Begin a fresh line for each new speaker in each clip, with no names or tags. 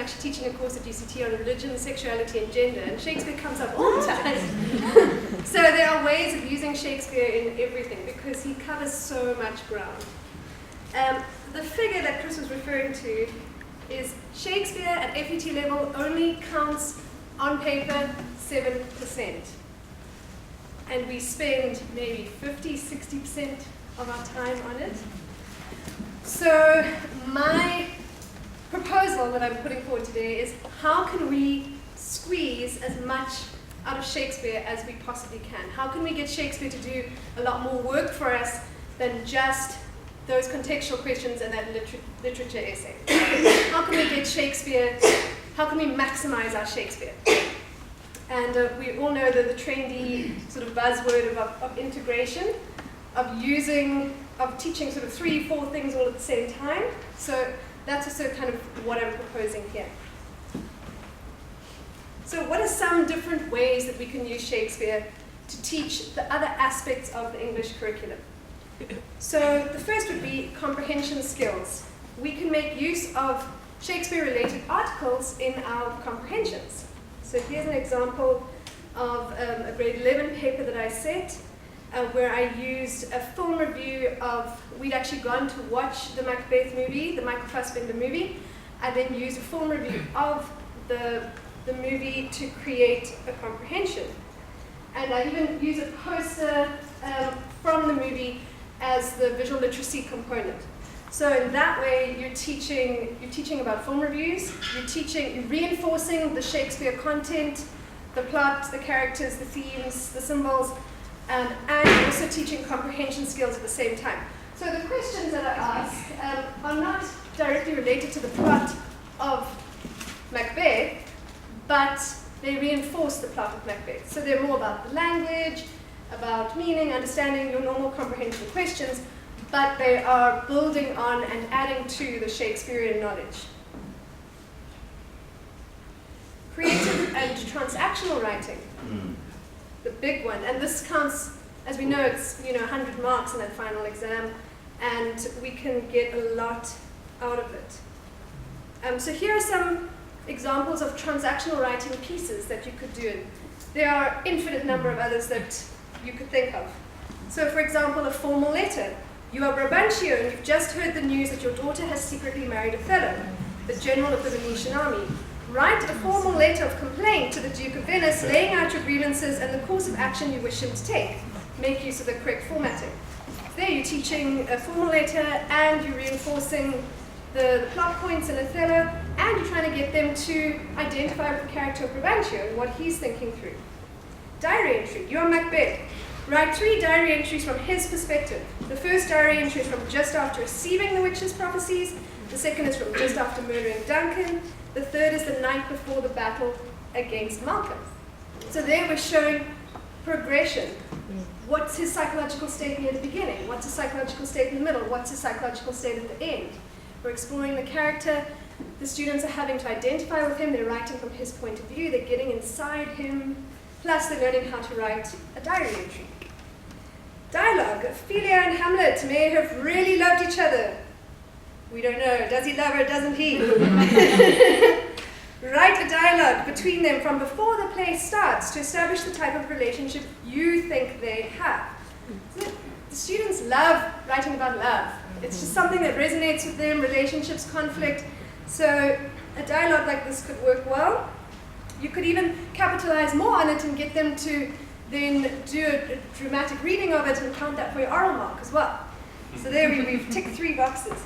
actually teaching a course at UCT on religion, sexuality, and gender, and Shakespeare comes up all the time. So there are ways of using Shakespeare in everything because he covers so much ground. The figure that Chris was referring to is Shakespeare at FET level only counts on paper 7%. And we spend maybe 50–60% of our time on it. So my proposal that I'm putting forward today is how can we squeeze as much out of Shakespeare as we possibly can? How can we get Shakespeare to do a lot more work for us than just those contextual questions and that literature essay? How can we get Shakespeare, how can we maximize our Shakespeare? And we all know the trendy sort of buzzword of integration, of teaching sort of 3–4 things all at the same time. So that's also kind of what I'm proposing here. So what are some different ways that we can use Shakespeare to teach the other aspects of the English curriculum? So the first would be comprehension skills. We can make use of Shakespeare-related articles in our comprehensions. So here's an example of a grade 11 paper that I set where I used a film review of, we'd actually gone to watch the Macbeth movie, the Michael Fassbender movie. I then used a film review of the movie to create a comprehension. And I even use a poster from the movie as the visual literacy component. So in that way, you're teaching about film reviews, you're reinforcing the Shakespeare content, the plot, the characters, the themes, the symbols, and you're also teaching comprehension skills at the same time. So the questions that I ask are not directly related to the plot of Macbeth, but they reinforce the plot of Macbeth. So they're more about the language, about meaning, understanding, your normal comprehension questions, but they are building on and adding to the Shakespearean knowledge. Creative and transactional writing, the big one, and this counts, as we know, it's 100 marks in that final exam, and we can get a lot out of it. So here are some examples of transactional writing pieces that you could do. There are infinite number of others that you could think of. So for example, a formal letter. You are Brabantio and you've just heard the news that your daughter has secretly married Othello, the general of the Venetian army. Write a formal letter of complaint to the Duke of Venice, laying out your grievances and the course of action you wish him to take. Make use of the correct formatting. There you're teaching a formal letter and you're reinforcing the plot points in Othello, and you're trying to get them to identify with the character of Brabantio and what he's thinking through. Diary entry. You are Macbeth. Write 3 diary entries from his perspective. The first diary entry is from just after receiving the witch's prophecies. The second is from just after murdering Duncan. The third is the night before the battle against Malcolm. So there we're showing progression. What's his psychological state near the beginning? What's his psychological state in the middle? What's his psychological state at the end? We're exploring the character. The students are having to identify with him. They're writing from his point of view. They're getting inside him. Plus they're learning how to write a diary entry. Dialogue. Ophelia and Hamlet may have really loved each other. We don't know. Does he love her? Doesn't he? Write a dialogue between them from before the play starts to establish the type of relationship you think they have. So the students love writing about love. It's just something that resonates with them, relationships, conflict. So a dialogue like this could work well. You could even capitalize more on it and get them to then do a dramatic reading of it and count that for your oral mark as well. So there we've ticked 3 boxes.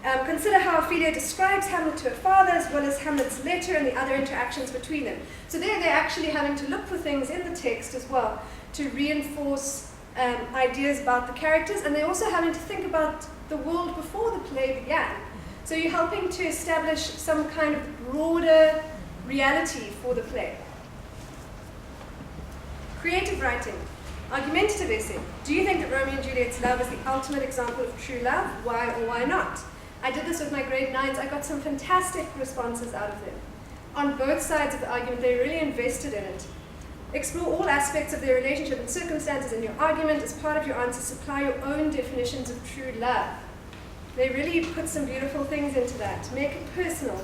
Consider how Ophelia describes Hamlet to her father, as well as Hamlet's letter and the other interactions between them. So there they're actually having to look for things in the text as well to reinforce ideas about the characters, and they're also having to think about the world before the play began. So you're helping to establish some kind of broader reality for the play. Creative writing. Argumentative essay. Do you think that Romeo and Juliet's love is the ultimate example of true love? Why or why not? I did this with my grade 9s. I got some fantastic responses out of them. On both sides of the argument, they really invested in it. Explore all aspects of their relationship and circumstances in your argument. As part of your answer, supply your own definitions of true love. They really put some beautiful things into that. Make it personal.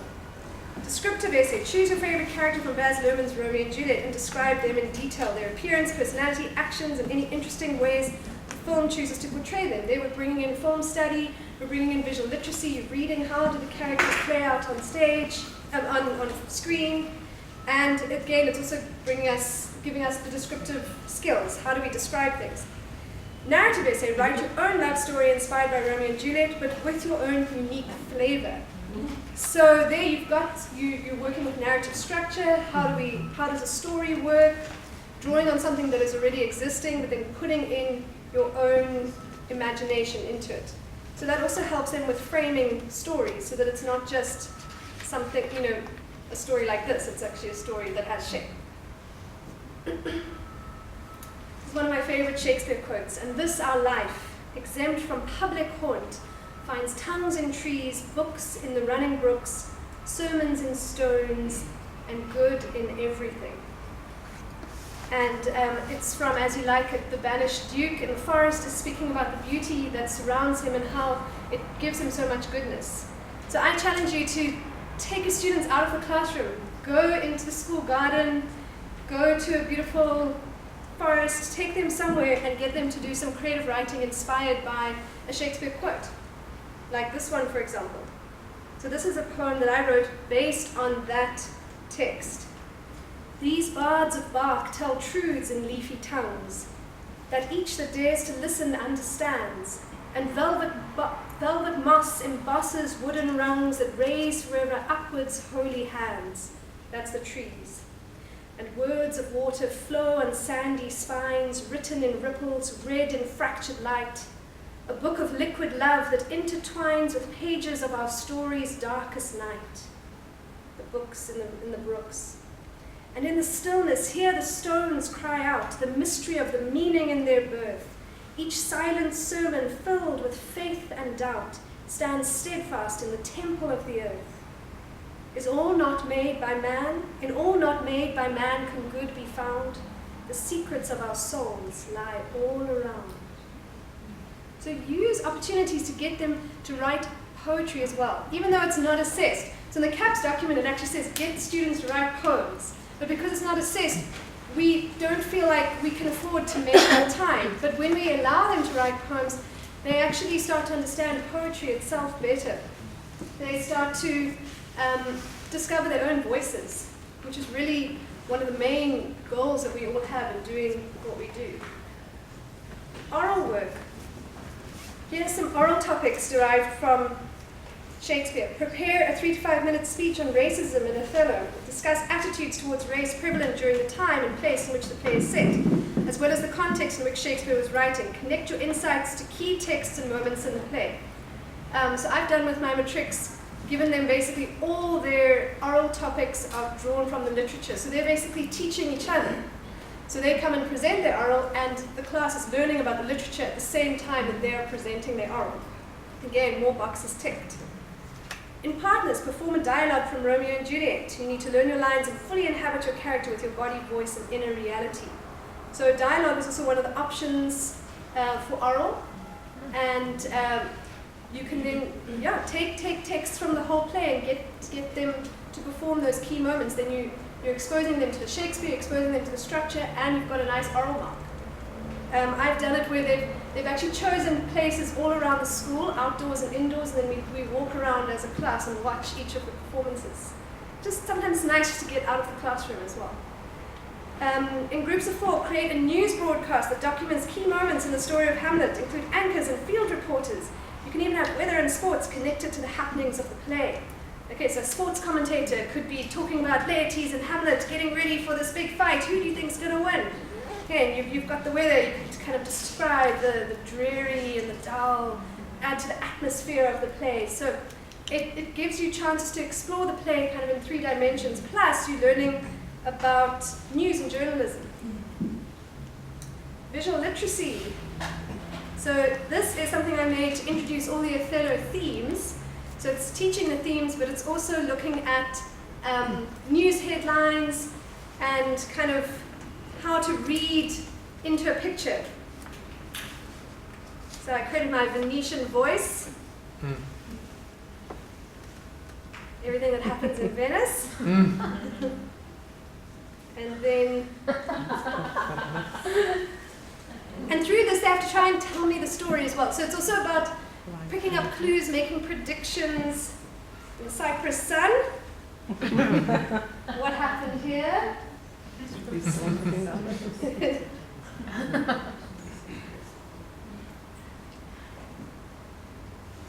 Descriptive essay. Choose your favorite character from Baz Luhrmann's Romeo and Juliet and describe them in detail, their appearance, personality, actions, and any interesting ways the film chooses to portray them. They were bringing in film study, we're bringing in visual literacy, you're reading how do the characters play out on stage, on screen, and again, it's also giving us the descriptive skills. How do we describe things? Narrative essay. Write your own love story inspired by Romeo and Juliet, but with your own unique flavor. So there you've got, you're working with narrative structure, how does a story work, drawing on something that is already existing, but then putting in your own imagination into it. So that also helps them with framing stories, so that it's not just something, a story like this, it's actually a story that has shape. This is one of my favorite Shakespeare quotes, and this our life, exempt from public haunt, finds tongues in trees, books in the running brooks, sermons in stones, and good in everything. And it's from As You Like It, the banished duke in the forest is speaking about the beauty that surrounds him and how it gives him so much goodness. So I challenge you to take your students out of the classroom, go into the school garden, go to a beautiful forest, take them somewhere and get them to do some creative writing inspired by a Shakespeare quote. Like this one, for example. So this is a poem that I wrote based on that text. These bards of bark tell truths in leafy tongues, that each that dares to listen understands, and velvet moss embosses wooden rungs that raise forever upwards holy hands. That's the trees. And words of water flow on sandy spines, written in ripples, read in fractured light, a book of liquid love that intertwines with pages of our story's darkest night. The books in the brooks. And in the stillness, hear the stones cry out, the mystery of the meaning in their birth. Each silent sermon filled with faith and doubt stands steadfast in the temple of the earth. Is all not made by man? In all not made by man can good be found? The secrets of our souls lie all around. So use opportunities to get them to write poetry as well, even though it's not assessed. So in the CAPS document, it actually says, get students to write poems. But because it's not assessed, we don't feel like we can afford to make more time. But when we allow them to write poems, they actually start to understand poetry itself better. They start to discover their own voices, which is really one of the main goals that we all have in doing what we do. Oral work. Here are some oral topics derived from Shakespeare. Prepare a 3 to 5 minute speech on racism in Othello. Discuss attitudes towards race prevalent during the time and place in which the play is set, as well as the context in which Shakespeare was writing. Connect your insights to key texts and moments in the play. So I've done with my matrics, given them basically all their oral topics are drawn from the literature. So they're basically teaching each other. So they come and present their oral, and the class is learning about the literature at the same time that they are presenting their oral. Again, more boxes ticked. In partners, perform a dialogue from Romeo and Juliet. You need to learn your lines and fully inhabit your character with your body, voice, and inner reality. So dialogue is also one of the options for oral, and you can then take texts from the whole play and get them to perform those key moments. Then you're exposing them to the Shakespeare, exposing them to the structure, and you've got a nice oral mark. I've done it where they've actually chosen places all around the school, outdoors and indoors, and then we walk around as a class and watch each of the performances. Just sometimes nice to get out of the classroom as well. In groups of 4, create a news broadcast that documents key moments in the story of Hamlet, include anchors and field reporters. You can even have weather and sports connected to the happenings of the play. Okay, so a sports commentator could be talking about Laertes and Hamlet getting ready for this big fight. Who do you think's going to win? Okay, and you've got the weather. You can kind of describe the dreary and the dull, add to the atmosphere of the play. So it gives you chances to explore the play kind of in 3 dimensions. Plus, you're learning about news and journalism. Visual literacy. So this is something I made to introduce all the Othello themes. So it's teaching the themes, but it's also looking at news headlines and kind of how to read into a picture. So I created my Venetian voice. everything that happens in Venice. And then, and through this they have to try and tell me the story as well. So it's also about picking up clues, making predictions. In Cyprus Sun, what happened here?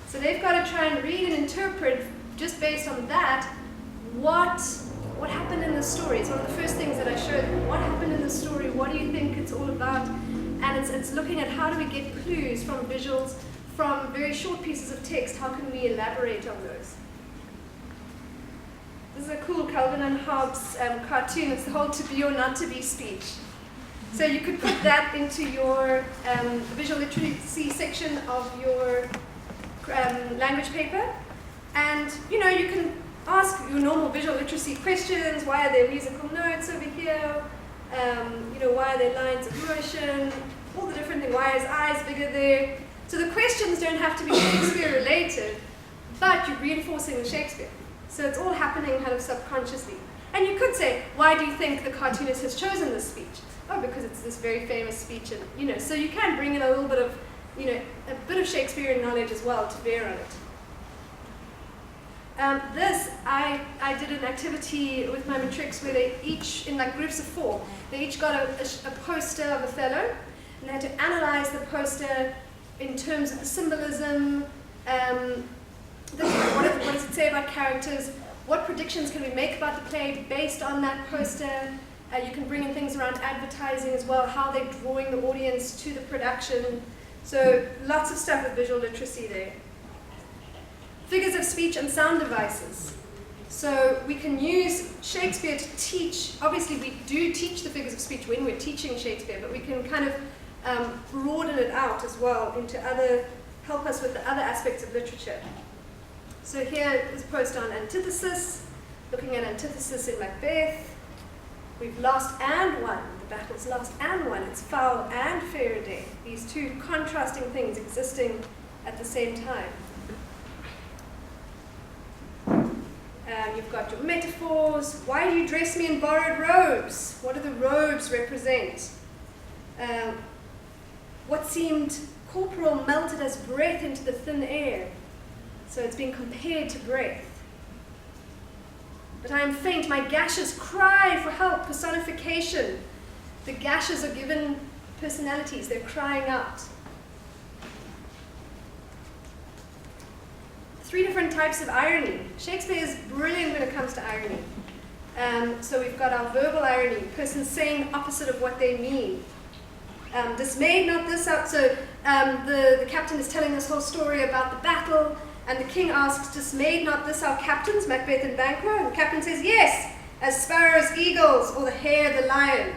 So they've got to try and read and interpret, just based on that, what happened in the story. It's one of the first things that I showed them. What happened in the story? What do you think it's all about? And it's looking at how do we get clues from visuals, from very short pieces of text. How can we elaborate on those? This is a cool Calvin and Hobbes cartoon. It's the whole to be or not to be speech. So you could put that into your visual literacy section of your language paper. And you can ask your normal visual literacy questions. Why are there musical notes over here? Why are there lines of motion? All the different things. Why is eyes bigger there? So the questions don't have to be Shakespeare related, but you're reinforcing the Shakespeare. So it's all happening kind of subconsciously. And you could say, why do you think the cartoonist has chosen this speech? Oh, because it's this very famous speech, and so you can bring in a little bit of, a bit of Shakespearean knowledge as well to bear on it. I did an activity with my matrics where they each, in like groups of 4, they each got a poster of Othello, and they had to analyze the poster in terms of the symbolism, what does it say about characters, what predictions can we make about the play based on that poster. You can bring in things around advertising as well, how they're drawing the audience to the production. So lots of stuff with visual literacy there. Figures of speech and sound devices. So we can use Shakespeare to teach. Obviously we do teach the figures of speech when we're teaching Shakespeare, but we can kind of broaden it out as well into help us with the other aspects of literature. So here is a post on antithesis, looking at antithesis in Macbeth. We've lost and won. The battle's lost and won. It's foul and fair day. These two contrasting things existing at the same time. You've got your metaphors. Why do you dress me in borrowed robes? What do the robes represent? What seemed corporal melted as breath into the thin air. So it's being compared to breath. But I am faint, my gashes cry for help, personification. The gashes are given personalities, they're crying out. 3 different types of irony. Shakespeare is brilliant when it comes to irony. So we've got our verbal irony, persons saying the opposite of what they mean. Dismayed, not this out. So the captain is telling this whole story about the battle, and the king asks, dismayed not this our captains, Macbeth and Banquo? And the captain says, yes, as sparrows, eagles, or the hare, the lion.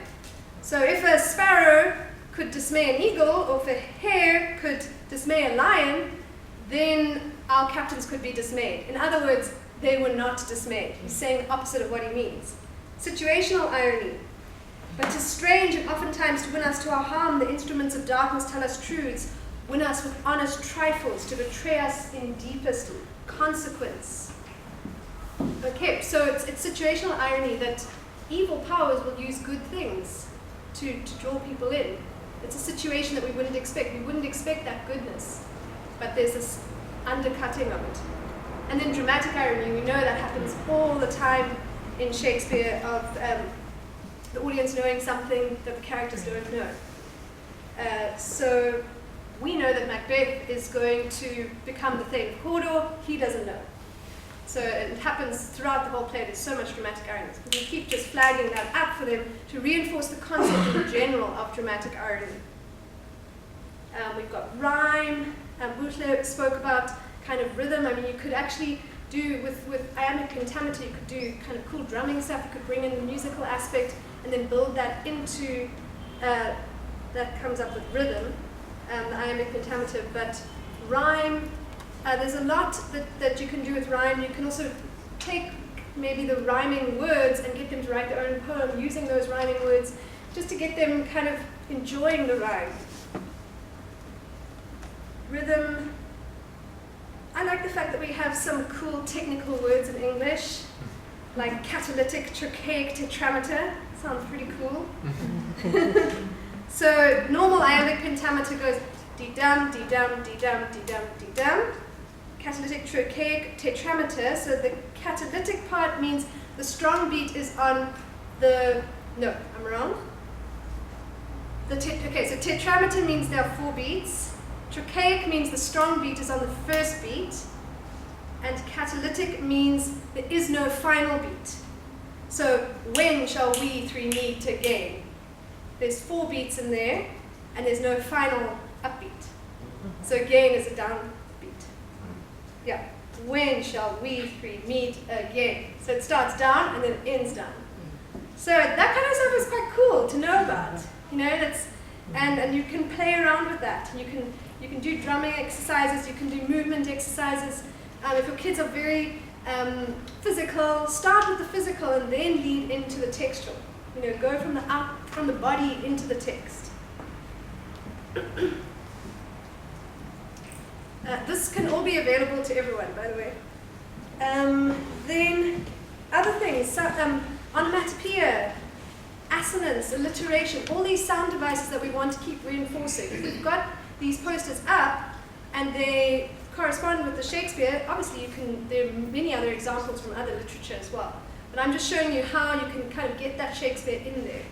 So if a sparrow could dismay an eagle, or if a hare could dismay a lion, then our captains could be dismayed. In other words, they were not dismayed. He's saying the opposite of what he means. Situational irony. But 'tis strange and oftentimes to win us to our harm, the instruments of darkness tell us truths, win us with honest trifles, to betray us in deepest consequence. Okay, so it's situational irony that evil powers will use good things to draw people in. It's a situation that we wouldn't expect. We wouldn't expect that goodness, but there's this undercutting of it. And then dramatic irony, we know that happens all the time in Shakespeare, of the audience knowing something that the characters don't know. So we know that Macbeth is going to become the Thane of Cawdor. He doesn't know. So it happens throughout the whole play. There's so much dramatic irony. We keep just flagging that up for them to reinforce the concept in general of dramatic irony. We've got rhyme. Butler spoke about kind of rhythm. I mean, you could actually do with iambic pentameter, you could do kind of cool drumming stuff. You could bring in the musical aspect and then build that into, that comes up with rhythm, the iambic pentameter. But rhyme, there's a lot that you can do with rhyme. You can also take maybe the rhyming words and get them to write their own poem using those rhyming words, just to get them kind of enjoying the rhyme. Rhythm, I like the fact that we have some cool technical words in English, like catalytic trochaic tetrameter. Sounds pretty cool. So normal iambic pentameter goes D-dum, D-dum, D-dum, D-dum, D-dum. Catalytic trochaic tetrameter, so the catalytic part means the strong beat is on the, no, I'm wrong. Okay, so tetrameter means there are 4 beats. Trochaic means the strong beat is on the first beat. And catalytic means there is no final beat. So when shall we 3 meet again? There's 4 beats in there, and there's no final upbeat. So again is a downbeat. Yeah. When shall we 3 meet again? So it starts down and then it ends down. So that kind of stuff is quite cool to know about. You know, that's and you can play around with that. You can do drumming exercises. You can do movement exercises. If your kids are very physical, start with the physical and then lead into the textual. You know, go from the body into the text. This can all be available to everyone, by the way. Then other things, onomatopoeia, assonance, alliteration, all these sound devices that we want to keep reinforcing. If we've got these posters up and they correspond with the Shakespeare, obviously there are many other examples from other literature as well. But I'm just showing you how you can kind of get that Shakespeare in there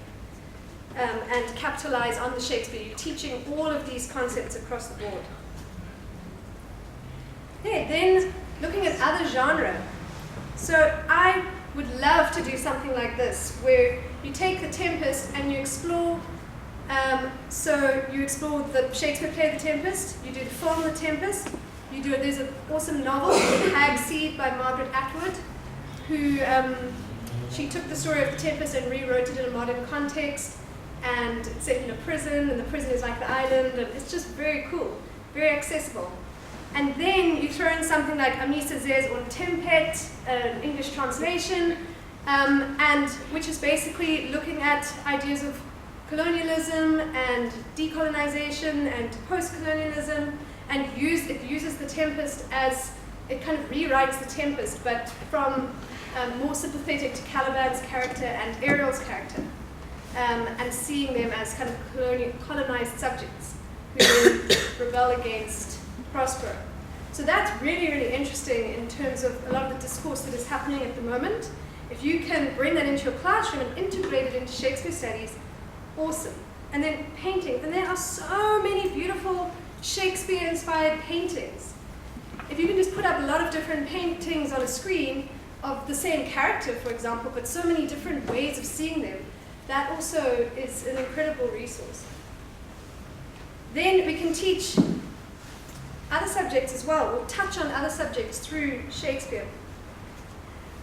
and capitalize on the Shakespeare. You're teaching all of these concepts across the board. Okay, then looking at other genre. So I would love to do something like this, where you take The Tempest and you explore, so you explore the Shakespeare play The Tempest, you do the film The Tempest, there's an awesome novel, Hag Seed by Margaret Atwood, who she took the story of The Tempest and rewrote it in a modern context, and it's set in a prison, and the prison is like the island, and it's just very cool, very accessible. And then you throw in something like Ami Césaire or Tempête, an English translation, and which is basically looking at ideas of colonialism and decolonization and post-colonialism, and it uses The Tempest as, it kind of rewrites The Tempest, but from more sympathetic to Caliban's character and Ariel's character, and seeing them as kind of colonized subjects who then rebel against Prospero. So that's really, really interesting in terms of a lot of the discourse that is happening at the moment. If you can bring that into your classroom and integrate it into Shakespeare studies, awesome. And then painting, and there are so many beautiful Shakespeare-inspired paintings. If you can just put up a lot of different paintings on a screen of the same character, for example, but so many different ways of seeing them, that also is an incredible resource. Then we can teach other subjects as well, or touch on other subjects through Shakespeare.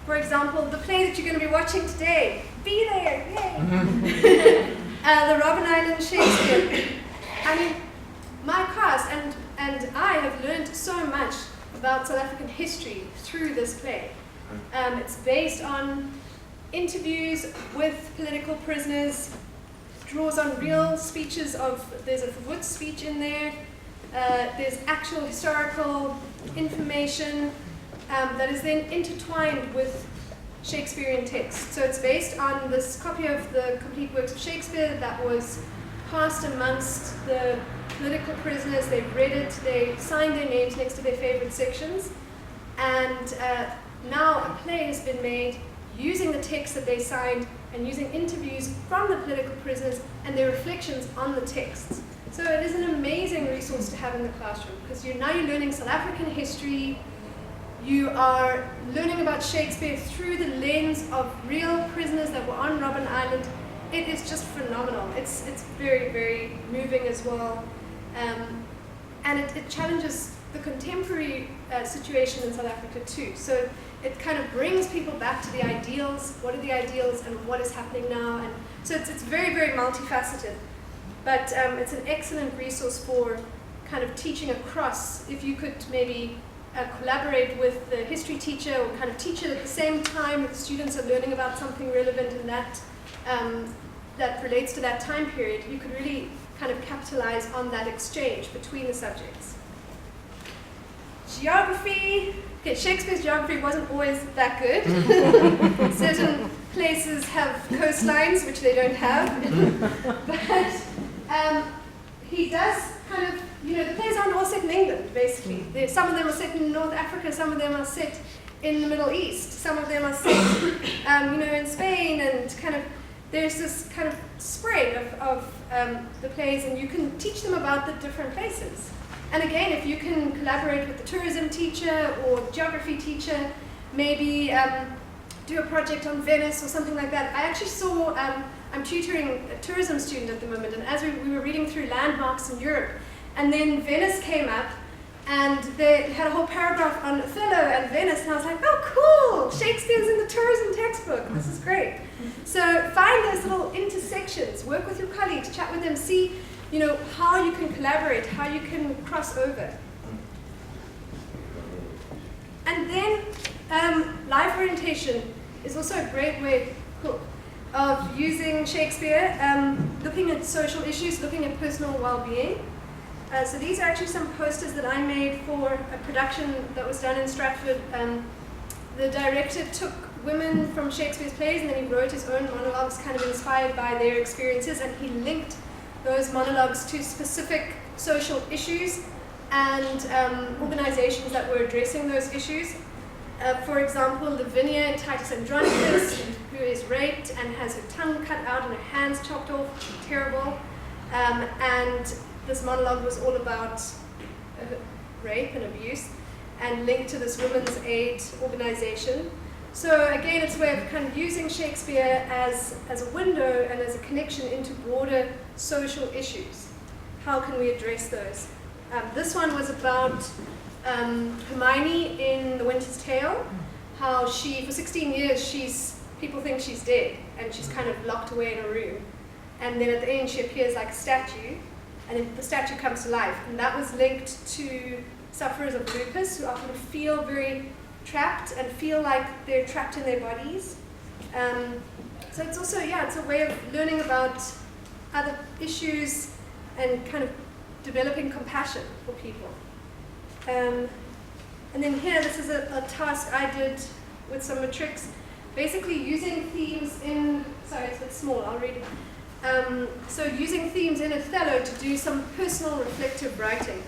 For example, the play that you're going to be watching today, be there, yay! The Robben Island Shakespeare. I mean, my class and I have learned so much about South African history through this play. It's based on interviews with political prisoners, draws on real speeches there's a Wood's speech in there, there's actual historical information that is then intertwined with Shakespearean text. So it's based on this copy of the complete works of Shakespeare that was passed amongst the political prisoners. They read it, they signed their names next to their favorite sections, and now a play has been made using the text that they signed and using interviews from the political prisoners and their reflections on the texts. So it is an amazing resource to have in the classroom, because now you're learning South African history, you are learning about Shakespeare through the lens of real prisoners that were on Robben Island. It is just phenomenal. It's very, very moving as well. And it challenges the contemporary situation in South Africa too. So it kind of brings people back to the ideals. What are the ideals and what is happening now? And so it's very, very multifaceted. But it's an excellent resource for kind of teaching across. If you could maybe collaborate with the history teacher or kind of teach it at the same time that the students are learning about something relevant in that relates to that time period, you could really kind of capitalize on that exchange between the subjects. Geography. Okay, Shakespeare's geography wasn't always that good. Certain places have coastlines, which they don't have. But he does kind of, the plays aren't all set in England, basically. Some of them are set in North Africa, some of them are set in the Middle East, some of them are set, in Spain, and kind of, there's this kind of spread of the plays, and you can teach them about the different places. And again, if you can collaborate with the tourism teacher or geography teacher, maybe do a project on Venice or something like that. I actually saw, I'm tutoring a tourism student at the moment, and as we were reading through landmarks in Europe, and then Venice came up, and they had a whole paragraph on Othello and Venice, and I was like, oh cool, Shakespeare's in the tourism textbook, this is great. So find those little intersections, work with your colleagues, chat with them, see how you can collaborate, how you can cross over. And then life orientation is also a great way of using Shakespeare, looking at social issues, looking at personal well-being. So these are actually some posters that I made for a production that was done in Stratford. The director took women from Shakespeare's plays and then he wrote his own monologues kind of inspired by their experiences, and he linked those monologues to specific social issues and organizations that were addressing those issues. For example, Lavinia, Titus Andronicus, who is raped and has her tongue cut out and her hands chopped off, which is terrible. And this monologue was all about rape and abuse, and linked to this women's aid organization. So again, it's a way of kind of using Shakespeare as a window and as a connection into broader social issues. How can we address those? This one was about Hermione in The Winter's Tale, how she, for 16 years, people think she's dead, and she's kind of locked away in a room. And then at the end, she appears like a statue, and then the statue comes to life. And that was linked to sufferers of lupus, who often feel very trapped and feel like they're trapped in their bodies. So it's also, it's a way of learning about other issues and kind of developing compassion for people. And then here, this is a task I did with some matrics, basically using themes in, sorry, it's a bit small, I'll read it. So using themes in Othello to do some personal reflective writing.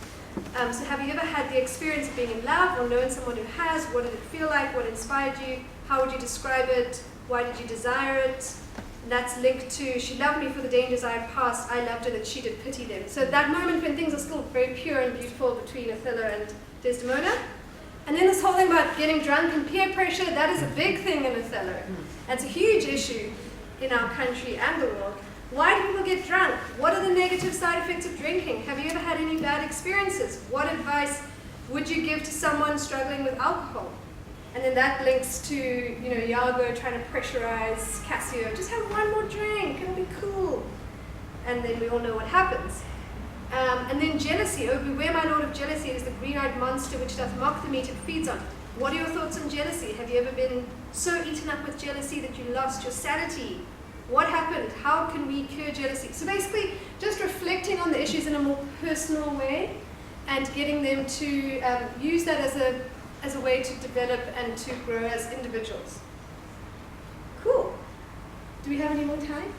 So have you ever had the experience of being in love or known someone who has? What did it feel like? What inspired you? How would you describe it? Why did you desire it? And that's linked to, she loved me for the dangers I had passed. I loved her that she did pity them. So that moment when things are still very pure and beautiful between Othello and Desdemona. And then this whole thing about getting drunk and peer pressure, that is a big thing in Othello. That's a huge issue in our country and the world. Why do people get drunk? What are the negative side effects of drinking? Have you ever had any bad experiences? What advice would you give to someone struggling with alcohol? And then that links to, Iago trying to pressurize Cassio, just have one more drink, it'll be cool. And then we all know what happens. And then jealousy. Oh, beware, my lord, of jealousy. It is the green-eyed monster which doth mock the meat it feeds on. What are your thoughts on jealousy? Have you ever been so eaten up with jealousy that you lost your sanity? What happened? How can we cure jealousy? So basically, just reflecting on the issues in a more personal way and getting them to use that as a way to develop and to grow as individuals. Cool. Do we have any more time?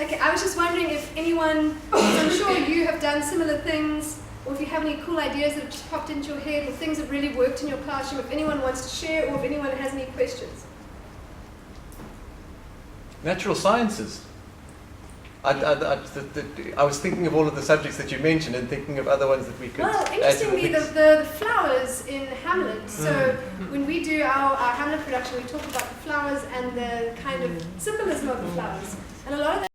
Okay, I was just wondering if anyone, I'm sure you have done similar things, or if you have any cool ideas that have just popped into your head, or things that really worked in your classroom, if anyone wants to share, or if anyone has any questions.
Natural sciences. I was thinking of all of the subjects that you mentioned and thinking of other ones that we could
Well, interestingly, the flowers in Hamlet. So when we do our Hamlet production, we talk about the flowers and the kind of symbolism of the flowers. And a lot of